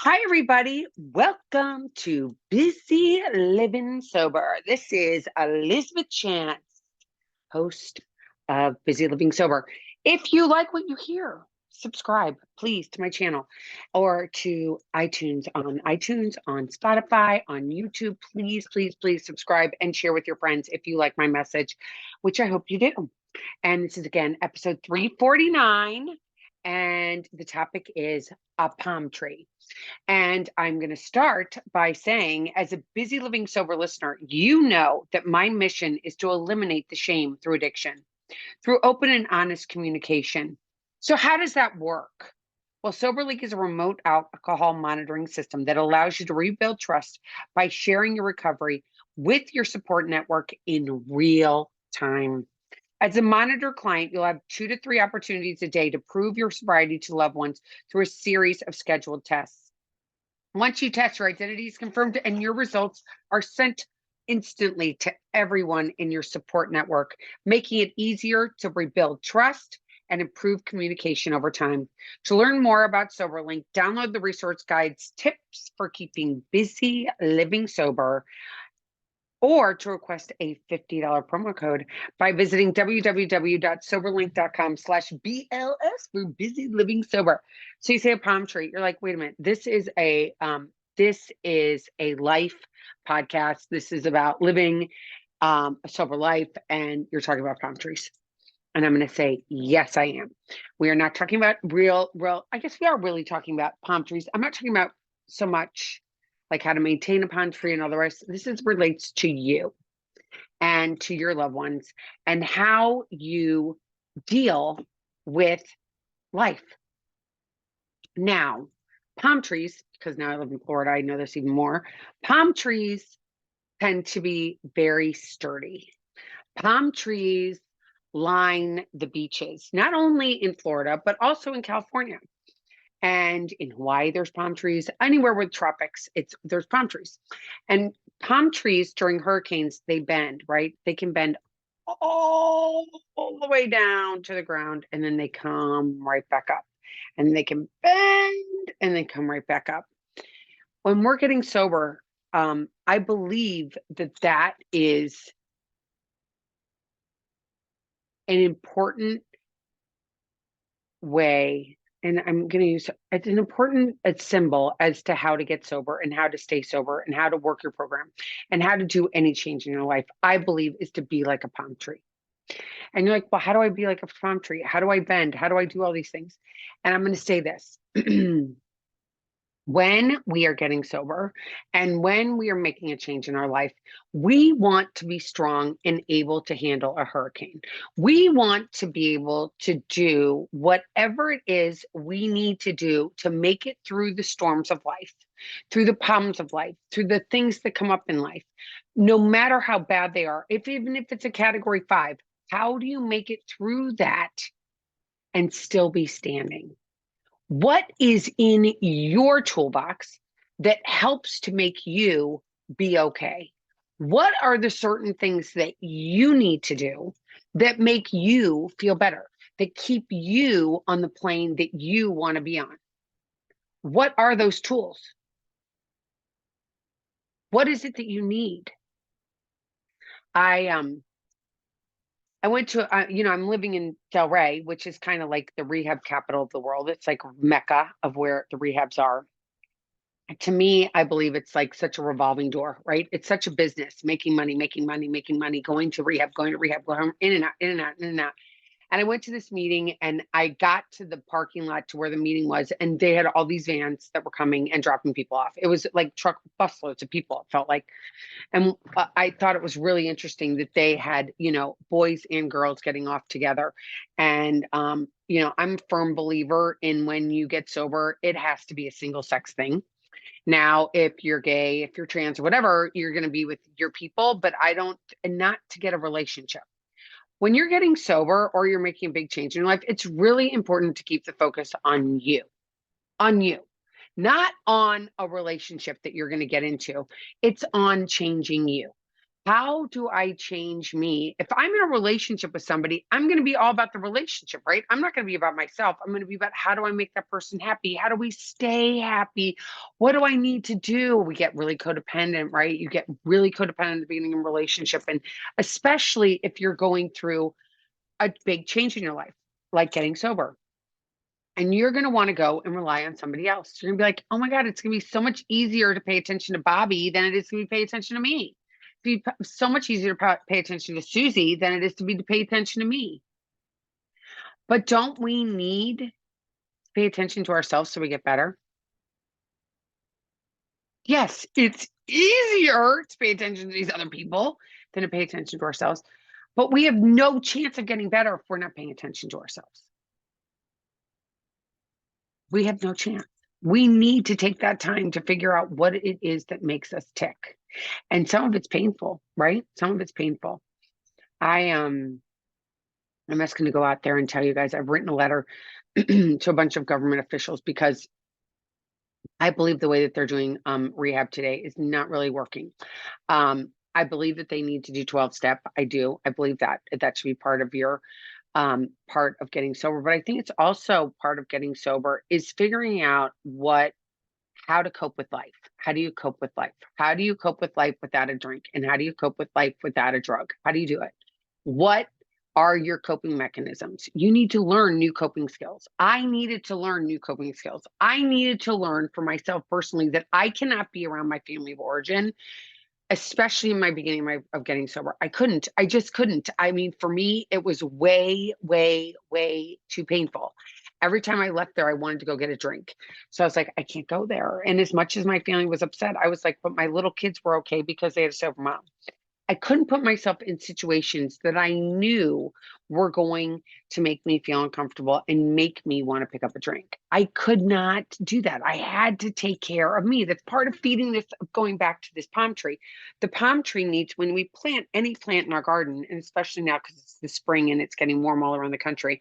Hi, everybody. Welcome to Busy Living Sober. This is Elizabeth Chance, host of Busy Living Sober. If you like what you hear, subscribe, please, to my channel or to iTunes, on Spotify, on YouTube. Please, please, please subscribe and share with your friends if you like my message, which I hope you do. And this is again episode 349. And the topic is a palm tree. And I'm going to start by saying, as a Busy Living Sober listener, you know that my mission is to eliminate the shame through addiction, through open and honest communication. So, how does that work? Well, SoberLink is a remote alcohol monitoring system that allows you to rebuild trust by sharing your recovery with your support network in real time. As a monitor client, you'll have 2 to 3 opportunities a day to prove your sobriety to loved ones through a series of scheduled tests. Once you test, your identity is confirmed and your results are sent instantly to everyone in your support network, making it easier to rebuild trust and improve communication over time. To learn more about SoberLink, download the resource guides, tips for keeping busy living sober, or to request a $50 promo code by visiting www.soberlink.com/BLS for Busy Living Sober. So you say a palm tree, you're like, wait a minute, this is a life podcast. This is about living a sober life, and you're talking about palm trees. And I'm going to say, yes, I am. We are not talking about real, I guess we are really talking about palm trees. I'm not talking about so much like how to maintain a palm tree and all the rest. Relates to you and to your loved ones and how you deal with life. Now, palm trees, because now I live in Florida, I know this even more. Palm trees tend to be very sturdy. Palm trees line the beaches, not only in Florida, but also in California. And in Hawaii, there's palm trees. Anywhere with tropics, there's palm trees. And palm trees during hurricanes, they bend, right? They can bend all the way down to the ground, and then they come right back up. And they can bend and then come right back up. When we're getting sober, I believe that is an important way, and I'm going to use it's an important symbol as to how to get sober and how to stay sober and how to work your program and how to do any change in your life. I believe is to be like a palm tree. And you're like, well, how do I be like a palm tree? How do I bend? How do I do all these things? And I'm going to say this. When we are getting sober and when we are making a change in our life, we want to be strong and able to handle a hurricane. We want to be able to do whatever it is we need to do to make it through the storms of life, through the problems of life, through the things that come up in life, no matter how bad they are. Even if it's a category 5, how do you make it through that and still be standing? What is in your toolbox that helps to make you be okay? What are the certain things that you need to do that make you feel better, that keep you on the plane that you want to be on? What are those tools? What is it that you need? I went to, I'm living in Delray, which is kind of like the rehab capital of the world. It's like Mecca of where the rehabs are. To me, I believe it's like such a revolving door, right? It's such a business, making money, going to rehab, going in and out, in and out, in and out. And I went to this meeting and I got to the parking lot to where the meeting was, and they had all these vans that were coming and dropping people off. It was like truck busloads of people, it felt like. And I thought it was really interesting that they had, boys and girls getting off together. And, I'm a firm believer in when you get sober, it has to be a single sex thing. Now, if you're gay, if you're trans or whatever, you're going to be with your people, but not to get a relationship. When you're getting sober or you're making a big change in your life, it's really important to keep the focus on you, not on a relationship that you're going to get into. It's on changing you. How do I change me? If I'm in a relationship with somebody, I'm going to be all about the relationship, right? I'm not going to be about myself. I'm going to be about how do I make that person happy? How do we stay happy? What do I need to do? We get really codependent, right? You get really codependent at the beginning of a relationship. And especially if you're going through a big change in your life, like getting sober. And you're going to want to go and rely on somebody else. You're going to be like, oh my God, it's going to be so much easier to pay attention to Bobby than it is to pay attention to me. It'd be so much easier to pay attention to Susie than it is to pay attention to me. But don't we need to pay attention to ourselves so we get better? Yes, it's easier to pay attention to these other people than to pay attention to ourselves. But we have no chance of getting better if we're not paying attention to ourselves. We have no chance. We need to take that time to figure out what it is that makes us tick. And some of it's painful, right? Some of it's painful. I'm just going to go out there and tell you guys I've written a letter to a bunch of government officials because I believe the way that they're doing rehab today is not really working. I believe that they need to do 12 step. I do. I believe that should be part of your part of getting sober. But I think it's also part of getting sober is figuring out how to cope with life. How do you cope with life? How do you cope with life without a drink? And how do you cope with life without a drug? How do you do it? What are your coping mechanisms? You need to learn new coping skills. I needed to learn new coping skills. I needed to learn for myself personally that I cannot be around my family of origin, especially in my beginning of getting sober. I just couldn't. I mean, for me, it was way, way, way too painful. Every time I left there, I wanted to go get a drink. So I was like, I can't go there. And as much as my family was upset, I was like, but my little kids were okay because they had a sober mom. I couldn't put myself in situations that I knew were going to make me feel uncomfortable and make me want to pick up a drink. I could not do that. I had to take care of me. That's part of feeding this, going back to this palm tree. The palm tree needs, when we plant any plant in our garden, and especially now because it's the spring and it's getting warm all around the country,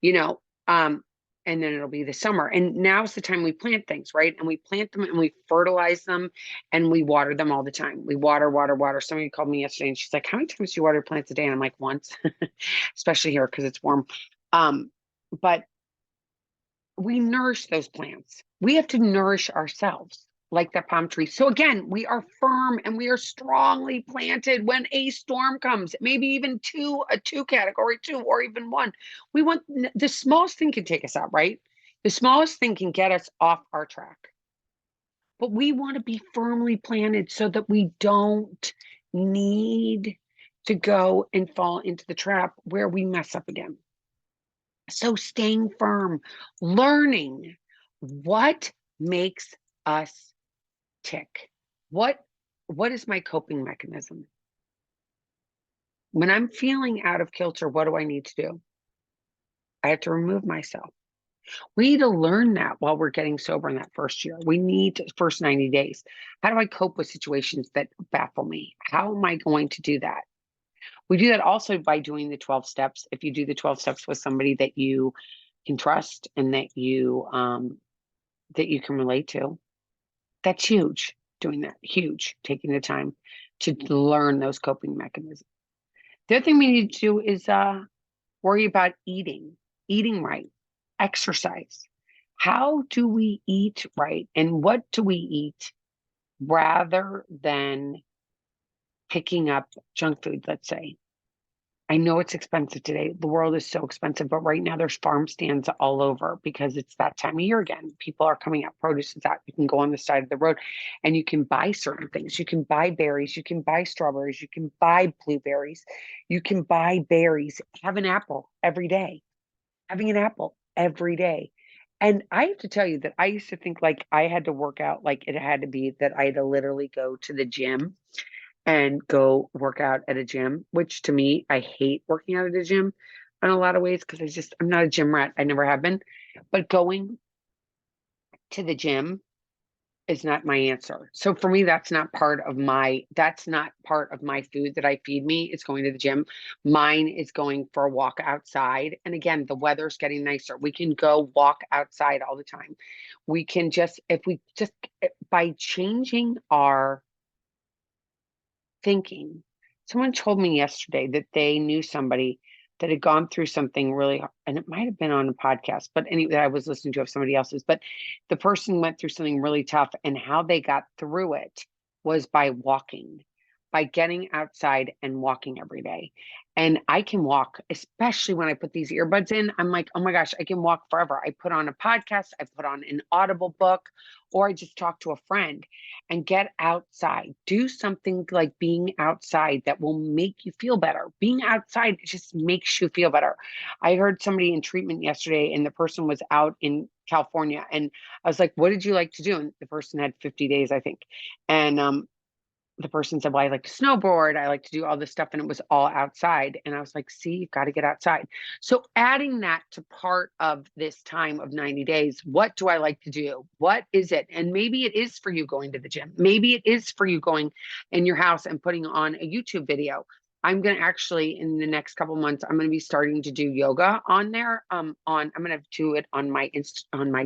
you know, and then it'll be the summer. And now's the time we plant things, right? And we plant them and we fertilize them and we water them all the time. We water, water, water. Somebody called me yesterday and she's like, how many times do you water plants a day? And I'm like, once, especially here because it's warm. But we nourish those plants. We have to nourish ourselves like that palm tree. So again, we are firm and we are strongly planted when a storm comes, maybe even a two category two, or even one. We want the smallest thing can take us out, right? The smallest thing can get us off our track. But we want to be firmly planted so that we don't need to go and fall into the trap where we mess up again. So staying firm, learning what makes us tick. What is my coping mechanism? When I'm feeling out of kilter, what do I need to do? I have to remove myself. We need to learn that while we're getting sober in that first year. We need to, first 90 days. How do I cope with situations that baffle me? How am I going to do that? We do that also by doing the 12 steps. If you do the 12 steps with somebody that you can trust and that you can relate to, that's huge. Doing that, huge. Taking the time to learn those coping mechanisms. The other thing we need to do is worry about eating right, exercise. How do we eat right, and what do we eat rather than picking up junk food, let's say? I know it's expensive today. The world is so expensive, but right now there's farm stands all over because it's that time of year again. People are coming out, produce is out. You can go on the side of the road and you can buy certain things. You can buy berries, you can buy strawberries, you can buy blueberries, you can buy berries. Have an apple every day. Having an apple every day. And I have to tell you that I used to think like I had to work out, like it had to be that I had to literally go to the gym and go work out at a gym, which to me, I hate working out at a gym in a lot of ways because I'm not a gym rat. I never have been. But going to the gym is not my answer. So for me, that's not part of my food that I feed me. It's going to the gym. Mine is going for a walk outside. And again, the weather's getting nicer. We can go walk outside all the time. We can just, if we just, by changing our thinking, Someone told me yesterday that they knew somebody that had gone through something really, and it might have been on a podcast, but anyway, I was listening to of somebody else's, but the person went through something really tough, and how they got through it was by walking, by getting outside and walking every day. And I can walk, especially when I put these earbuds in. I'm like, oh my gosh, I can walk forever. I put on a podcast, I put on an Audible book, or I just talk to a friend and get outside. Do something like being outside that will make you feel better. Being outside just makes you feel better. I heard somebody in treatment yesterday, and the person was out in California. And I was like, what did you like to do? And the person had 50 days, I think. And the person said, well, I like to snowboard. I like to do all this stuff. And it was all outside. And I was like, see, you've got to get outside. So adding that to part of this time of 90 days, what do I like to do? What is it? And maybe it is for you going to the gym. Maybe it is for you going in your house and putting on a YouTube video. I'm going to actually, in the next couple months, I'm going to be starting to do yoga on there. I'm going to do it on my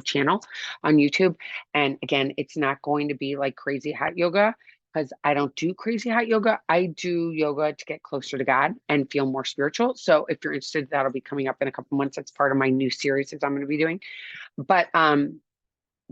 channel on YouTube. And again, it's not going to be like crazy hot yoga, because I don't do crazy hot yoga. I do yoga to get closer to God and feel more spiritual. So if you're interested, that'll be coming up in a couple months. That's part of my new series that I'm going to be doing. But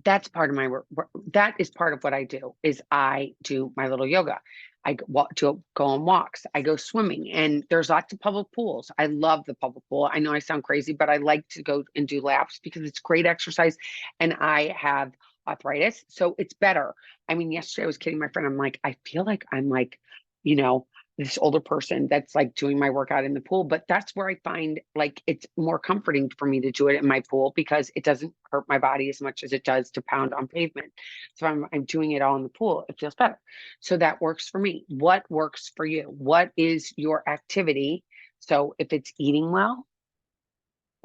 that's part of my work. That is part of what I do. Is I do my little yoga. I go on walks. I go swimming, and there's lots of public pools. I love the public pool. I know I sound crazy, but I like to go and do laps because it's great exercise, and I have arthritis, so it's better. I mean, yesterday I was kidding my friend. I'm like, I feel like I'm like, you know, this older person that's like doing my workout in the pool, but that's where I find like it's more comforting for me to do it in my pool because it doesn't hurt my body as much as it does to pound on pavement. So I'm doing it all in the pool. It feels better. So that works for me. What works for you? What is your activity? So if it's eating well,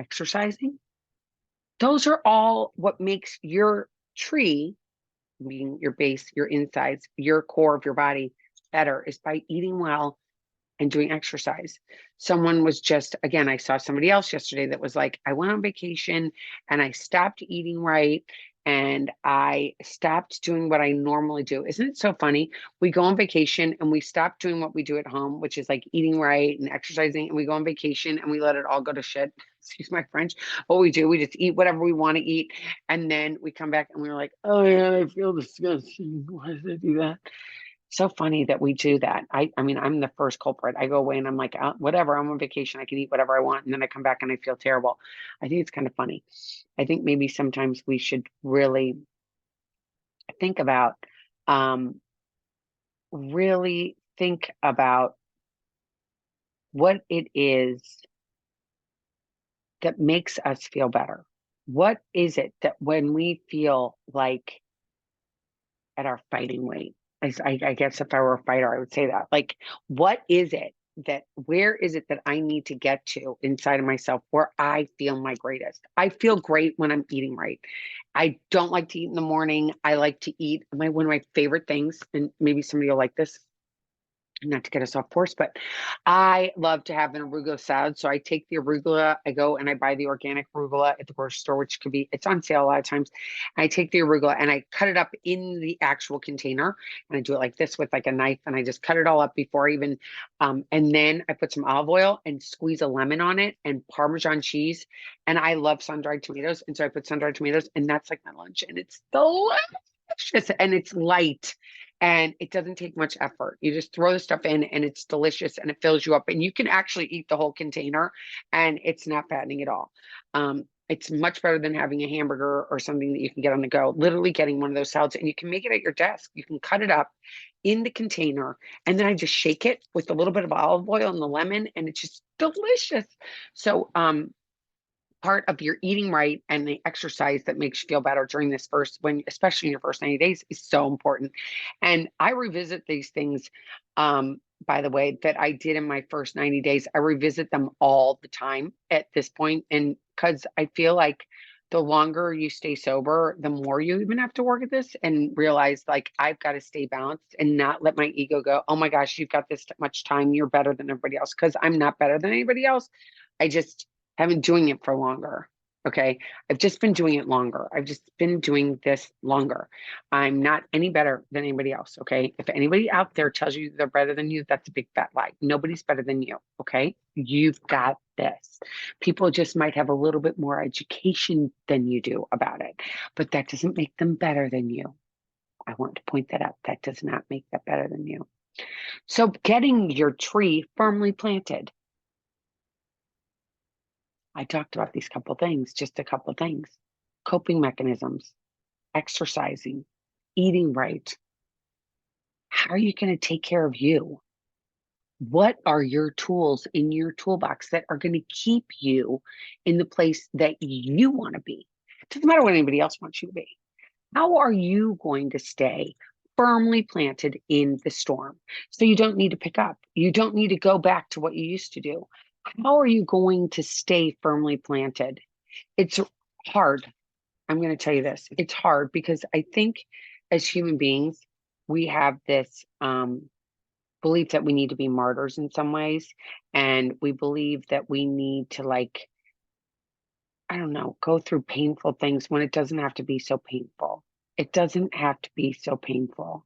exercising, those are all what makes your tree, being your base, your insides, your core of your body, better, is by eating well and doing exercise. Someone was just, again, I saw somebody else yesterday that was like, I went on vacation and I stopped eating right, and I stopped doing what I normally do. Isn't it so funny? We go on vacation and we stop doing what we do at home, which is like eating right and exercising, and we go on vacation and we let it all go to shit. Excuse my French. What we do, we just eat whatever we want to eat. And then we come back and we're like, oh yeah, I feel disgusting. Why did I do that? So funny that we do that. I mean, I'm the first culprit. I go away and I'm like, whatever, I'm on vacation. I can eat whatever I want. And then I come back and I feel terrible. I think it's kind of funny. I think maybe sometimes we should really think about, um, really think about what it is that makes us feel better. What is it that when we feel like at our fighting weight? I guess if I were a fighter, I would say that. Like, what is it where is it that I need to get to inside of myself where I feel my greatest? I feel great when I'm eating right. I don't like to eat in the morning. I like to eat one of my favorite things, and maybe somebody will like this, not to get us off course, but I love to have an arugula salad. So I take the arugula, I go and I buy the organic arugula at the grocery store, which could be, it's on sale a lot of times. I take the arugula and I cut it up in the actual container, and I do it like this with like a knife, and I just cut it all up before I even, and then I put some olive oil and squeeze a lemon on it and Parmesan cheese. And I love sun-dried tomatoes. And so I put sun-dried tomatoes, and that's like my lunch, and it's delicious and it's light. And it doesn't take much effort. You just throw the stuff in and it's delicious and it fills you up. And you can actually eat the whole container and it's not fattening at all. It's much better than having a hamburger or something that you can get on the go. Literally getting one of those salads, and you can make it at your desk. You can cut it up in the container, and then I just shake it with a little bit of olive oil and the lemon, and it's just delicious. So, part of your eating right and the exercise that makes you feel better during this first, when especially in your first 90 days, is so important. And I revisit these things, by the way, that I did in my first 90 days. I revisit them all the time at this point, and because I feel like the longer you stay sober, the more you even have to work at this and realize like I've got to stay balanced and not let my ego go, oh my gosh, you've got this much time, you're better than everybody else, because I'm not better than anybody else. I just have been doing it for longer. Okay. I've just been doing it longer. I've just been doing this longer. I'm not any better than anybody else. Okay. If anybody out there tells you they're better than you, that's a big fat lie. Nobody's better than you. Okay. You've got this. People just might have a little bit more education than you do about it, but that doesn't make them better than you. I want to point that out. That does not make that better than you. So getting your tree firmly planted. I talked about these couple things, just a couple things. Coping mechanisms, exercising, eating right. How are you going to take care of you? What are your tools in your toolbox that are going to keep you in the place that you want to be? It doesn't matter what anybody else wants you to be. How are you going to stay firmly planted in the storm? So you don't need to pick up. You don't need to go back to what you used to do. How are you going to stay firmly planted? It's hard. I'm going to tell you this. It's hard because I think as human beings, we have this belief that we need to be martyrs in some ways. And we believe that we need to, like, I don't know, go through painful things when it doesn't have to be so painful. It doesn't have to be so painful.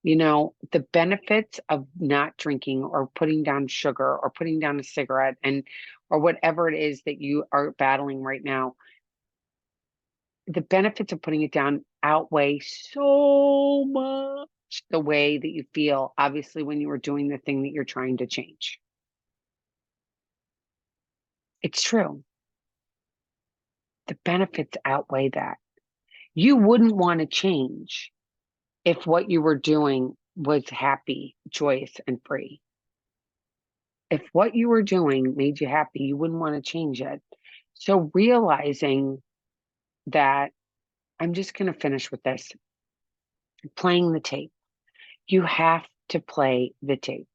You know, the benefits of not drinking or putting down sugar or putting down a cigarette and or whatever it is that you are battling right now, the benefits of putting it down outweigh so much the way that you feel, obviously, when you were doing the thing that you're trying to change. It's true. The benefits outweigh that. You wouldn't want to change if what you were doing was happy, joyous, and free. If what you were doing made you happy, you wouldn't want to change it. So realizing that, I'm just going to finish with this, playing the tape. You have to play the tape.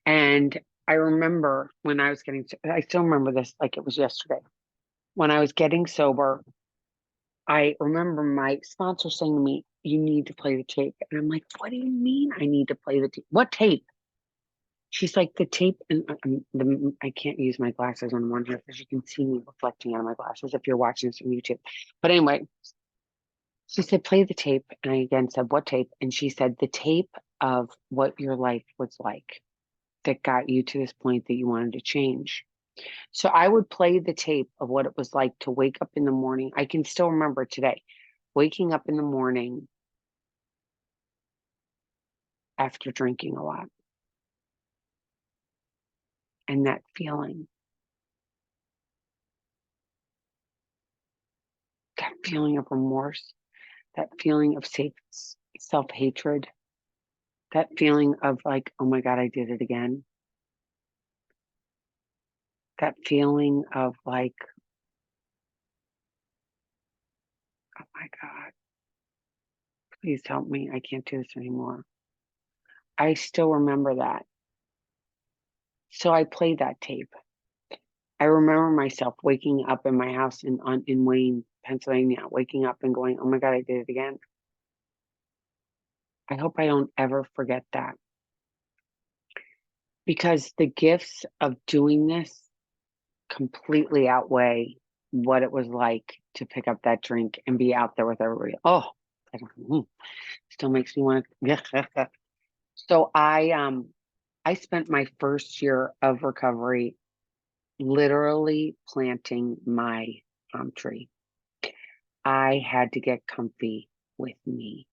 And I remember when I was I still remember this like it was yesterday. When I was getting sober, I remember my sponsor saying to me, "You need to play the tape." And I'm like, "What do you mean I need to play the tape? What tape?" She's like, "The tape." And I can't use my glasses on one here because you can see me reflecting out of my glasses if you're watching this on YouTube. But anyway, she said, "Play the tape." And I again said, "What tape?" And she said, "The tape of what your life was like that got you to this point that you wanted to change." So I would play the tape of what it was like to wake up in the morning. I can still remember today, waking up in the morning after drinking a lot, and that feeling of remorse, that feeling of self-hatred, that feeling of like, oh my God, I did it again. That feeling of like, oh my God, please help me. I can't do this anymore. I still remember that. So I played that tape. I remember myself waking up in my house in Wayne, Pennsylvania, waking up and going, "Oh my God, I did it again." I hope I don't ever forget that, because the gifts of doing this completely outweigh what it was like to pick up that drink and be out there with everybody. Oh, I don't know, still makes me want to. So I spent my first year of recovery literally planting my palm tree. I had to get comfy with me.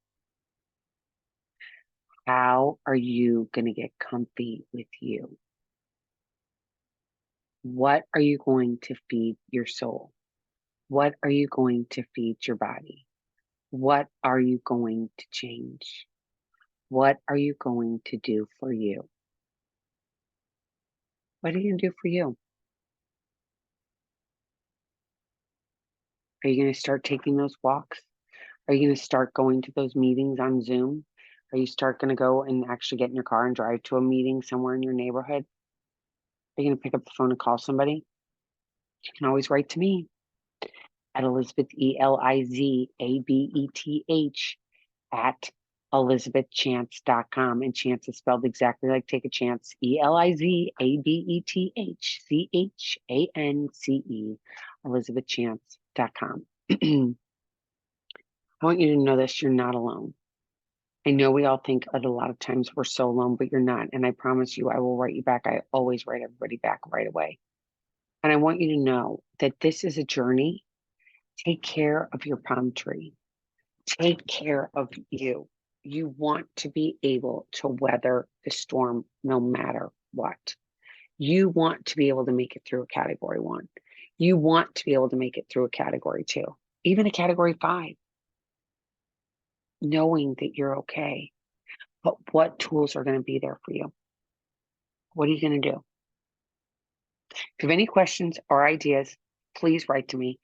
How are you going to get comfy with you? What are you going to feed your soul? What are you going to feed your body? What are you going to change? What are you going to do for you? What are you going to do for you? Are you going to start taking those walks? Are you going to start going to those meetings on Zoom? Are you start going to go and actually get in your car and drive to a meeting somewhere in your neighborhood? Are you going to pick up the phone and call somebody? You can always write to me at Elizabeth, ELIZABETH, at elizabethchance.com. And chance is spelled exactly like take a chance. ELIZABETHCHANCE, elizabethchance.com. I want you to know this, you're not alone. I know we all think that a lot of times we're so alone, but you're not. And I promise you, I will write you back. I always write everybody back right away. And I want you to know that this is a journey. Take care of your palm tree. Take care of you. You want to be able to weather the storm no matter what. You want to be able to make it through a category 1. You want to be able to make it through a category 2, even a category 5, knowing that you're okay. But what tools are going to be there for you? What are you going to do? If you have any questions or ideas, please write to me.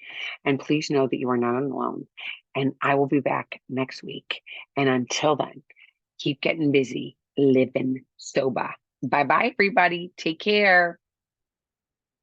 And please know that you are not alone. And I will be back next week. And until then, keep getting busy, living sober. Bye-bye, everybody. Take care.